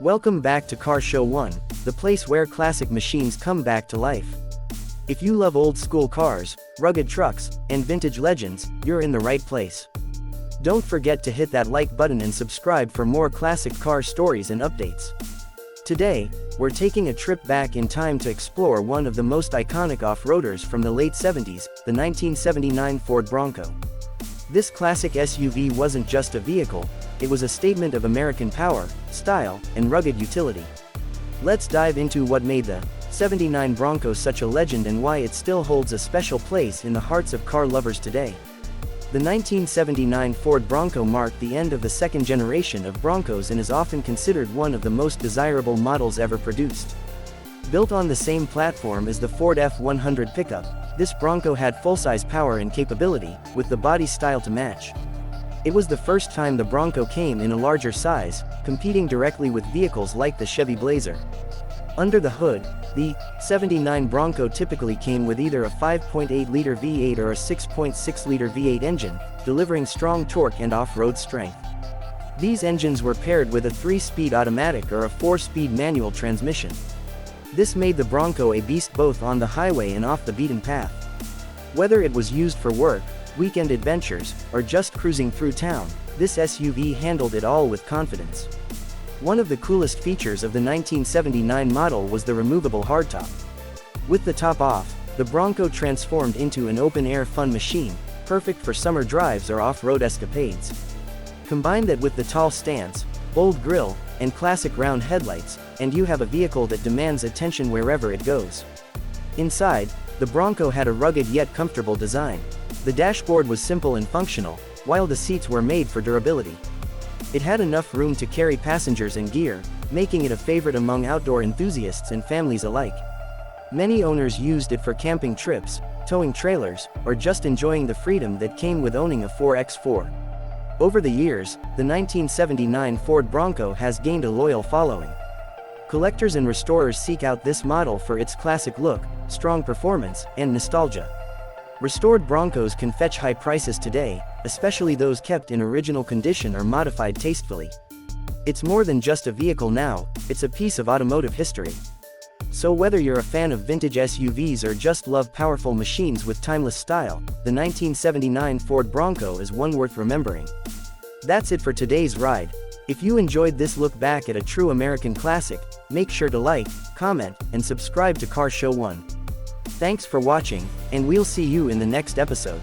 Welcome back to Car Show 1, the place where classic machines come back to life. If you love old school cars, rugged trucks, and vintage legends, you're in the right place. Don't forget to hit that like button and subscribe for more classic car stories and updates. Today, we're taking a trip back in time to explore one of the most iconic off-roaders from the late 70s, the 1979 Ford Bronco. This classic SUV wasn't just a vehicle, it was a statement of American power, style, and rugged utility. Let's dive into what made the 79 Bronco such a legend and why it still holds a special place in the hearts of car lovers today. The 1979 Ford Bronco marked the end of the second generation of Broncos and is often considered one of the most desirable models ever produced. Built on the same platform as the Ford F-100 pickup, this Bronco had full-size power and capability, with the body style to match. It was the first time the Bronco came in a larger size, competing directly with vehicles like the Chevy Blazer. Under the hood, the 79 Bronco typically came with either a 5.8-liter V8 or a 6.6-liter V8 engine, delivering strong torque and off-road strength. These engines were paired with a 3-speed automatic or a 4-speed manual transmission. This made the Bronco a beast both on the highway and off the beaten path. Whether it was used for work, weekend adventures, or just cruising through town, this SUV handled it all with confidence. One of the coolest features of the 1979 model was the removable hardtop. With the top off, the Bronco transformed into an open-air fun machine, perfect for summer drives or off-road escapades. Combine that with the tall stance, bold grille, and classic round headlights, and you have a vehicle that demands attention wherever it goes. Inside, the Bronco had a rugged yet comfortable design. The dashboard was simple and functional, while the seats were made for durability. It had enough room to carry passengers and gear, making it a favorite among outdoor enthusiasts and families alike. Many owners used it for camping trips, towing trailers, or just enjoying the freedom that came with owning a 4x4. Over the years, the 1979 Ford Bronco has gained a loyal following. Collectors and restorers seek out this model for its classic look, strong performance, and nostalgia. Restored Broncos can fetch high prices today, especially those kept in original condition or modified tastefully. It's more than just a vehicle now, it's a piece of automotive history. So whether you're a fan of vintage SUVs or just love powerful machines with timeless style, the 1979 Ford Bronco is one worth remembering. That's it for today's ride. If you enjoyed this look back at a true American classic, make sure to like, comment, and subscribe to Car Show 1. Thanks for watching, and we'll see you in the next episode.